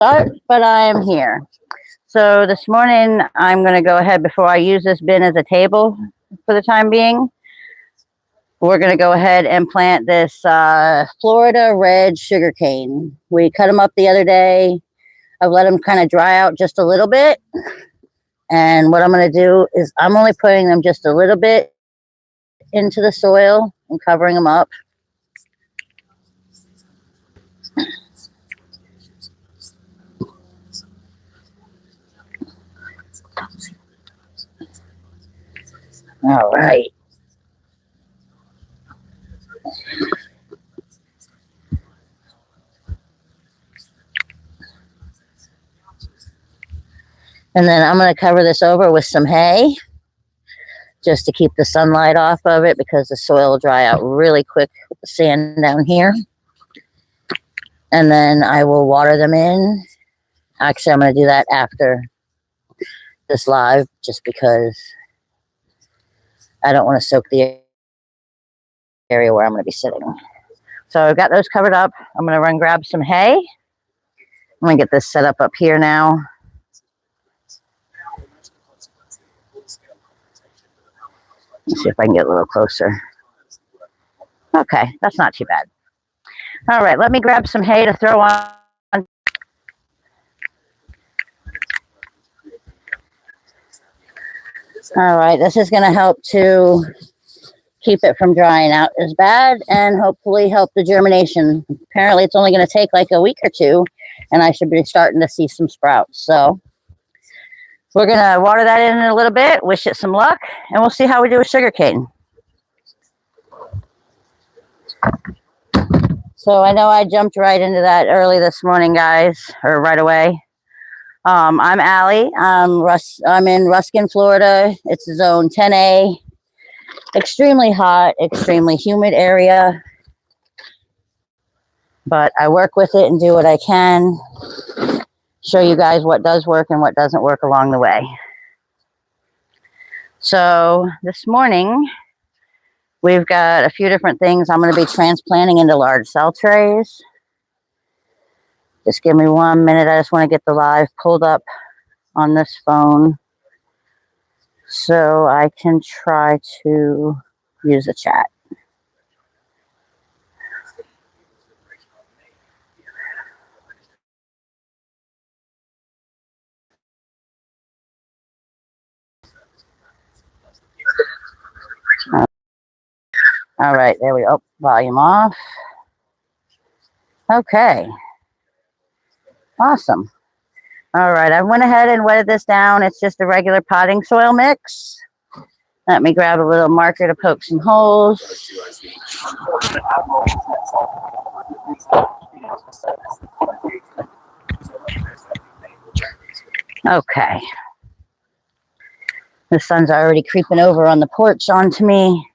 start, but I am here. So this morning, I'm going to go ahead before I use this bin as a table for the time being. We're going to go ahead and plant this Florida red sugarcane. We cut them up the other day. I've let them kind of dry out just a little bit. And what I'm going to do is I'm only putting them just a little bit into the soil and covering them up. All right. And then I'm going to cover this over with some hay just to keep the sunlight off of it because the soil will dry out really quick with the sand down here. And then I will water them in. Actually, I'm going to do that after this live just because I don't want to soak the area where I'm going to be sitting. So I've got those covered up. I'm going to run grab some hay. I'm going to get this set up here now. Let's see if I can get a little closer. Okay, that's not too bad. All right, let me grab some hay to throw on. All right, this is going to help to keep it from drying out as bad and hopefully help the germination. Apparently, it's only going to take like a week or two, and I should be starting to see some sprouts. So we're going to water that in a little bit, wish it some luck, and we'll see how we do with sugarcane. So I know I jumped right into that early this morning, guys, or right away. I'm Allie. I'm in Ruskin, Florida. It's zone 10A. Extremely hot, extremely humid area. But I work with it and do what I can. Show you guys what does work and what doesn't work along the way. So this morning, we've got a few different things I'm going to be transplanting into large cell trays. Just give me 1 minute. I just want to get the live pulled up on this phone so I can try to use the chat. All right, there we go. Volume off. Okay. Awesome. All right, I went ahead and wetted this down. It's just a regular potting soil mix. Let me grab a little marker to poke some holes. Okay. The sun's already creeping over on the porch onto me.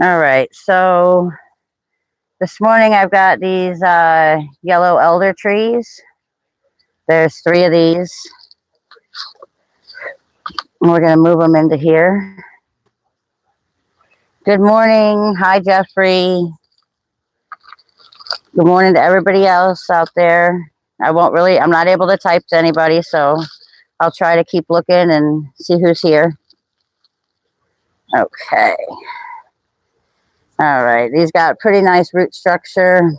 All right, so this morning I've got these yellow elder trees. There's 3 of these. And we're going to move them into here. Good morning. Hi, Jeffrey. Good morning to everybody else out there. I'm not able to type to anybody, so I'll try to keep looking and see who's here. Okay. All right. These got pretty nice root structure.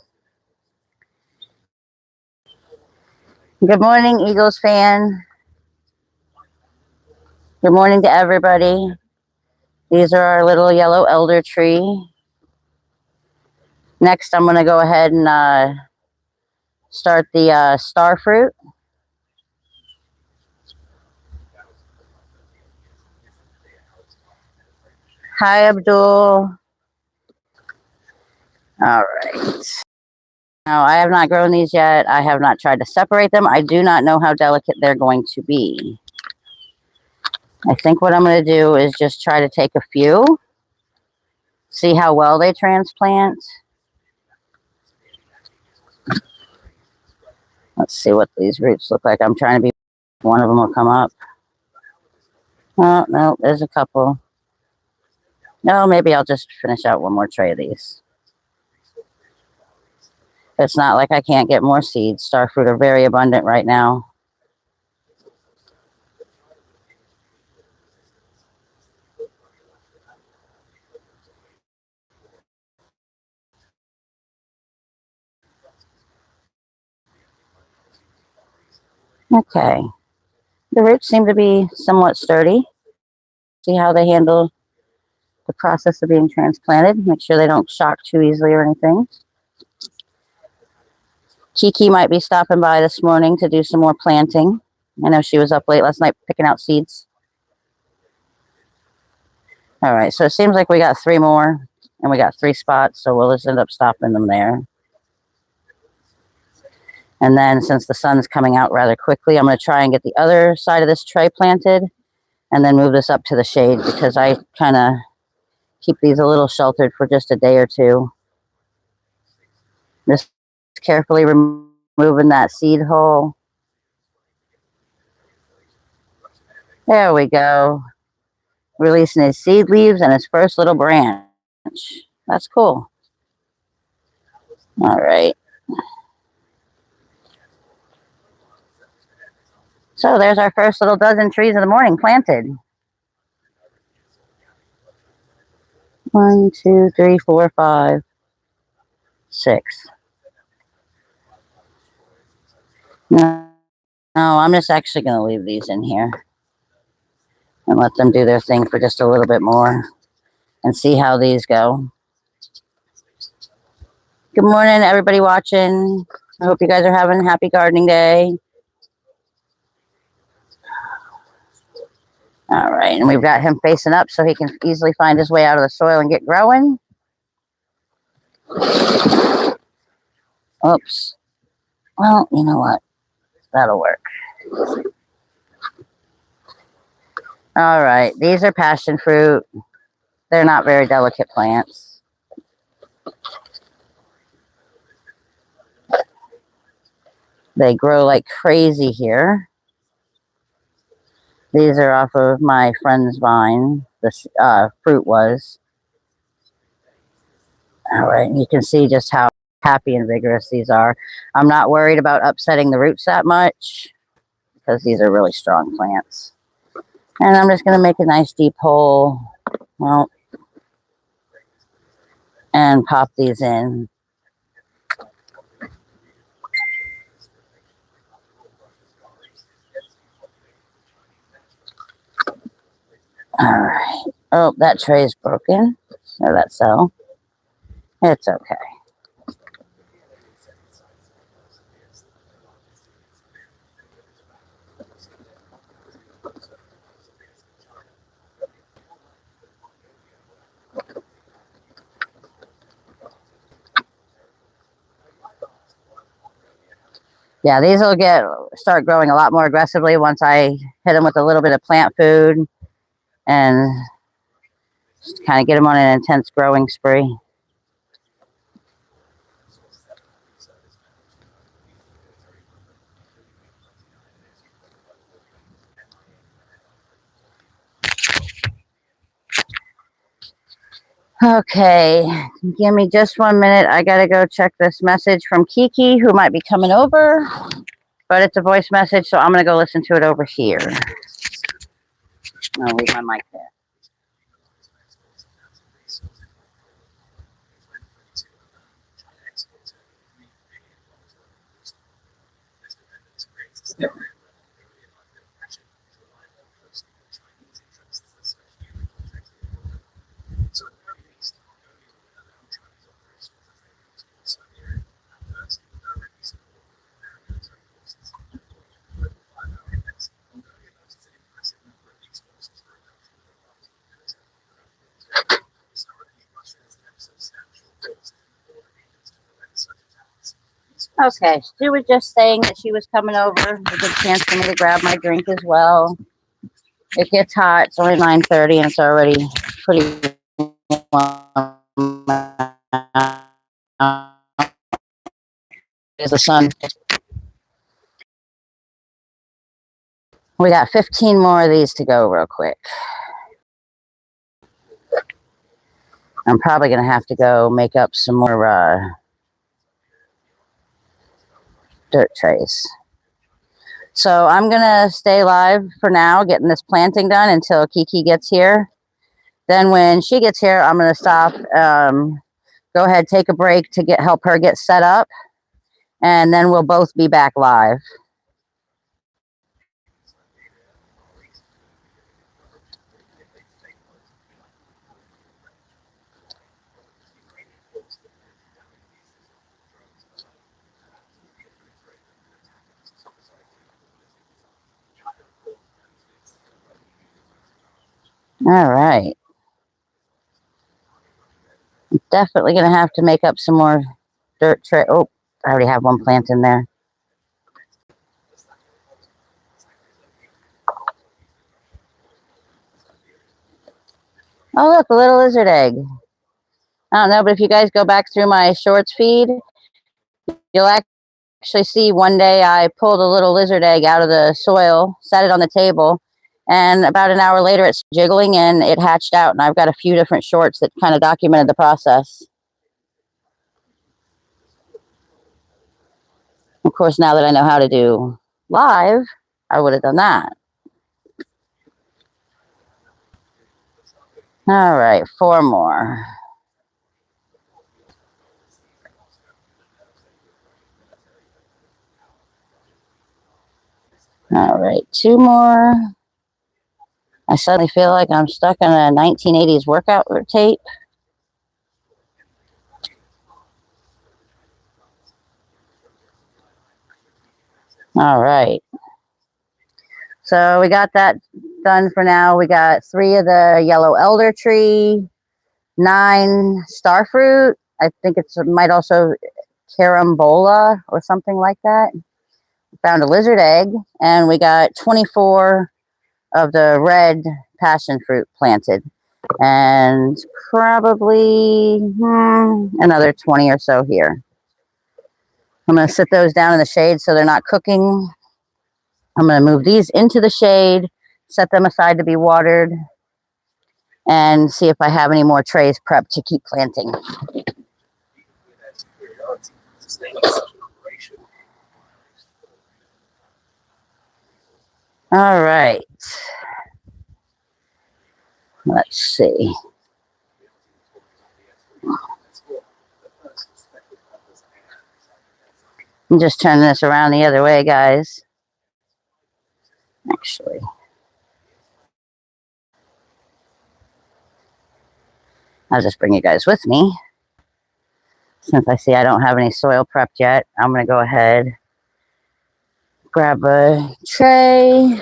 Good morning, Eagles fan. Good morning to everybody. These are our little yellow elder tree. Next, I'm going to go ahead and start the star fruit. Hi, Abdul. All right. Now, I have not grown these yet. I have not tried to separate them. I do not know how delicate they're going to be. I think what I'm going to do is just try to take a few, see how well they transplant. Let's see what these roots look like. I'm trying to be, one of them will come up. Oh, no, there's a couple. No, maybe I'll just finish out one more tray of these. It's not like I can't get more seeds. Starfruit are very abundant right now. Okay. The roots seem to be somewhat sturdy. See how they handle the process of being transplanted. Make sure they don't shock too easily or anything. Kiki might be stopping by this morning to do some more planting. I know she was up late last night picking out seeds. All right, so it seems like we got 3 more, and we got 3 spots, so we'll just end up stopping them there. And then since the sun's coming out rather quickly, I'm going to try and get the other side of this tray planted and then move this up to the shade because I kind of keep these a little sheltered for just a day or two. Just carefully removing that seed hole. There we go. Releasing his seed leaves and his first little branch. That's cool. All right. So there's our first little dozen trees of the morning planted. 1, 2, 3, 4, 5, 6. No, I'm just actually going to leave these in here and let them do their thing for just a little bit more and see how these go. Good morning, everybody watching. I hope you guys are having a happy gardening day. All right, and we've got him facing up so he can easily find his way out of the soil and get growing. Oops. Well, you know what? That'll work. All right, these are passion fruit. They're not very delicate plants. They grow like crazy here. These are off of my friend's vine. This fruit was. All right, you can see just how happy and vigorous these are. I'm not worried about upsetting the roots that much because these are really strong plants. And I'm just going to make a nice deep hole. Well, and pop these in. All right. Oh, that tray is broken. So that's so. It's okay. Yeah, these will start growing a lot more aggressively once I hit them with a little bit of plant food and just kind of get them on an intense growing spree. Okay, give me just 1 minute. I gotta go check this message from Kiki, who might be coming over, but it's a voice message, so I'm gonna go listen to it over here. I'll leave my mic there. Okay, she was just saying that she was coming over. A good chance for me to grab my drink as well. It gets hot. It's only 9:30 and it's already pretty warm. There's the sun. We got 15 more of these to go real quick. I'm probably going to have to go make up some more dirt trays. So I'm going to stay live for now, getting this planting done until Kiki gets here. Then when she gets here, I'm going to stop, go ahead, take a break to help her get set up. And then we'll both be back live. All right. I'm definitely going to have to make up some more dirt tray. Oh, I already have one plant in there. Oh, look, a little lizard egg. I don't know, but if you guys go back through my shorts feed, you'll actually see one day I pulled a little lizard egg out of the soil, set it on the table, and about an hour later it's jiggling and it hatched out, and I've got a few different shorts that kind of documented the process. Of course, now that I know how to do live, I would have done that. All right, 4 more. All right, 2 more. I suddenly feel like I'm stuck in a 1980s workout tape. All right. So we got that done for now. We got 3 of the yellow elder tree, 9 starfruit. I think it might also carambola or something like that. Found a lizard egg, and we got 24 of the red passion fruit planted, and probably another 20 or so here. I'm going to sit those down in the shade so they're not cooking. I'm going to move these into the shade, set them aside to be watered, and see if I have any more trays prepped to keep planting. All right. Let's see. I'm just turning this around the other way, guys. Actually. I'll just bring you guys with me. Since I see I don't have any soil prepped yet, I'm going to go ahead, grab a tray.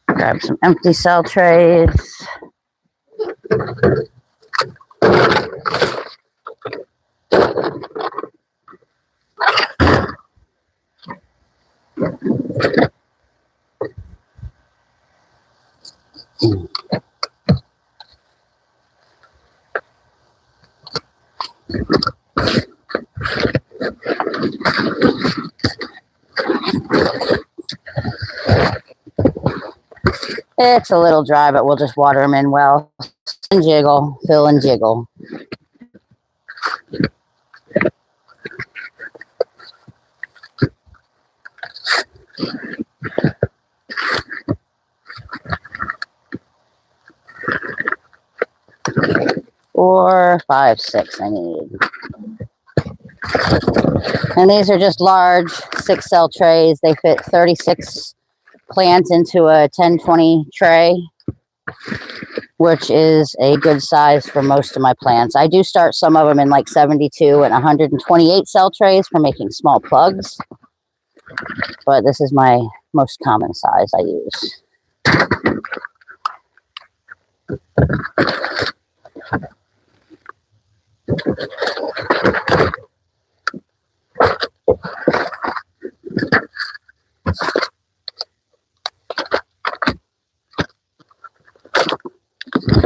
Grab some empty cell trays. It's a little dry, but we'll just water them in well. And jiggle, fill and jiggle. Four, 5, 6 I need. And these are just large 6-cell trays. They fit 36 plants into a 10-20 tray, which is a good size for most of my plants. I do start some of them in like 72 and 128 cell trays for making small plugs, but this is my most common size I use.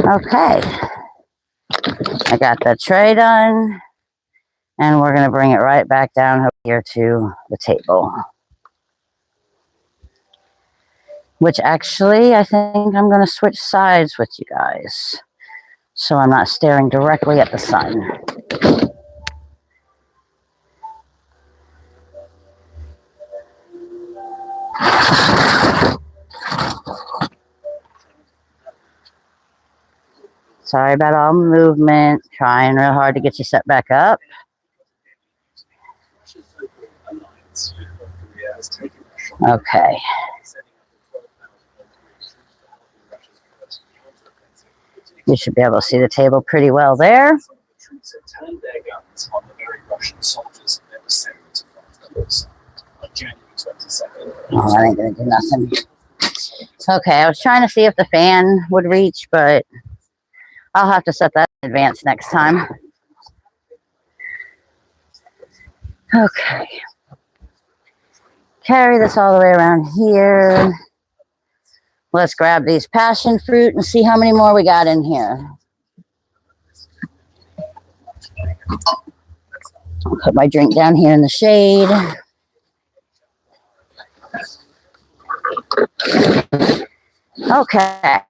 Okay, I got the tray done, and we're going to bring it right back down here to the table. Which actually, I think I'm going to switch sides with you guys. so I'm not staring directly at the sun. Sorry about all movement. Trying real hard to get you set back up. Okay. You should be able to see the table pretty well there. Oh, I ain't gonna do nothing. Okay, I was trying to see if the fan would reach, but I'll have to set that in advance next time. Okay. Carry this all the way around here. Let's grab these passion fruit and see how many more we got in here. I'll put my drink down here in the shade. Okay.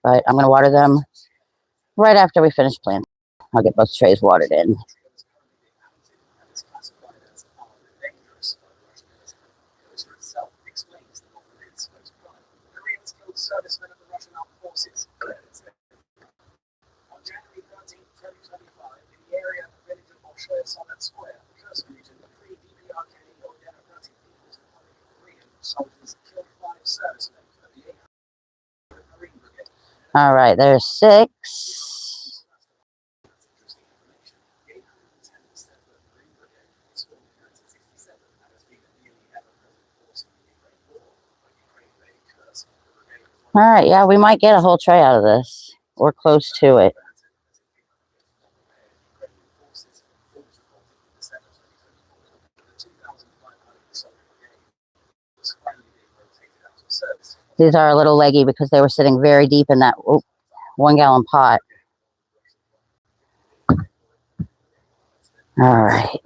But I'm going to water them right after we finish planting. I'll get both trays watered in. All right, there's 6. All right, yeah, we might get a whole tray out of this, or close to it. These are a little leggy because they were sitting very deep in that 1-gallon pot. All right.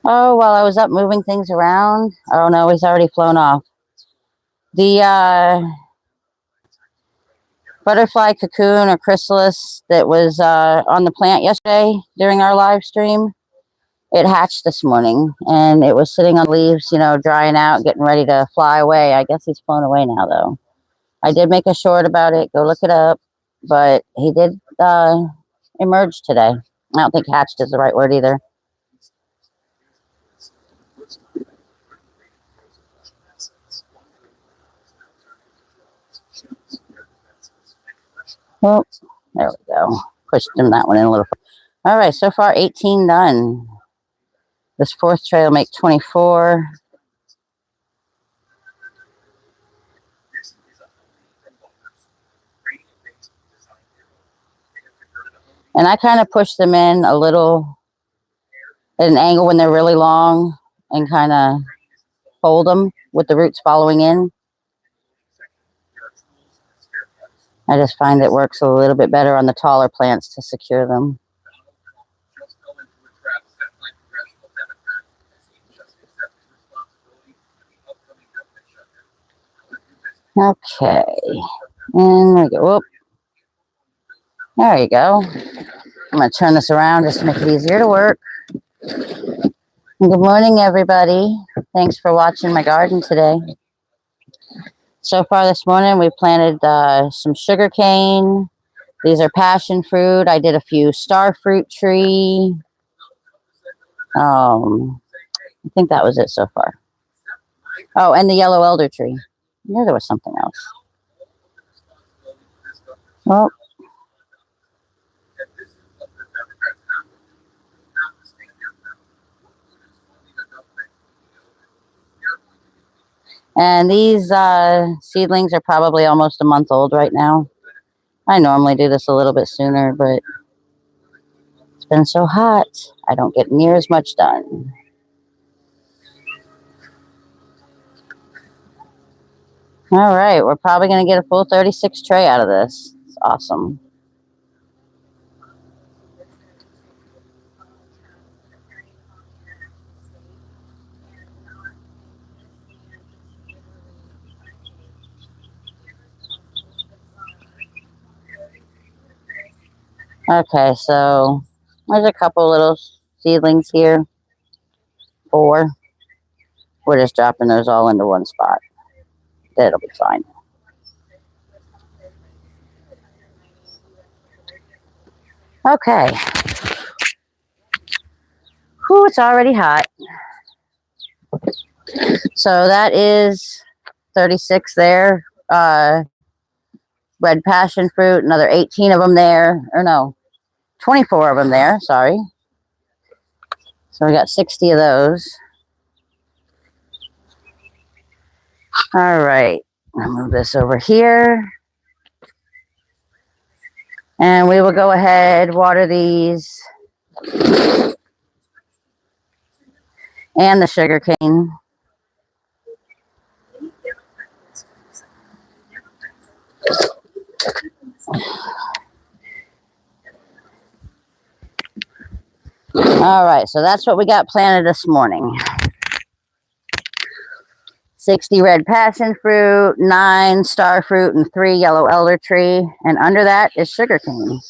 Oh, while I was up moving things around. Oh no, he's already flown off. The butterfly cocoon or chrysalis that was on the plant yesterday during our live stream, it hatched this morning and it was sitting on leaves, you know, drying out, getting ready to fly away. I guess he's flown away now though. I did make a short about it. Go look it up. But he did emerge today. I don't think hatched is the right word either. Well, there we go. Pushed him that one in a little. All right, so far 18 done. This 4th tray will make 24. And I kind of push them in a little at an angle when they're really long and kind of hold them with the roots following in. I just find it works a little bit better on the taller plants to secure them. Okay. And there we go. Whoop. There you go. I'm going to turn this around just to make it easier to work. And good morning, everybody. Thanks for watching my garden today. So far this morning, we planted some sugar cane. These are passion fruit. I did a few star fruit tree. I think that was it so far. Oh, and the yellow elder tree. Yeah, there was something else. Well, and these seedlings are probably almost a month old right now. I normally do this a little bit sooner, but it's been so hot, I don't get near as much done. All right, we're probably going to get a full 36 tray out of this. It's awesome. Okay, so there's a couple little seedlings here. 4. We're just dropping those all into one spot. That'll be fine. Okay. Whew, it's already hot. So that is 36 there. Red passion fruit, another 18 of them there. Or no, 24 of them there, sorry. So we got 60 of those. All right, I'll move this over here. And we will go ahead, water these. And the sugar cane. All right, so that's what we got planted this morning. 60 red passion fruit, 9 star fruit, and 3 yellow elder tree. And under that is sugar cane.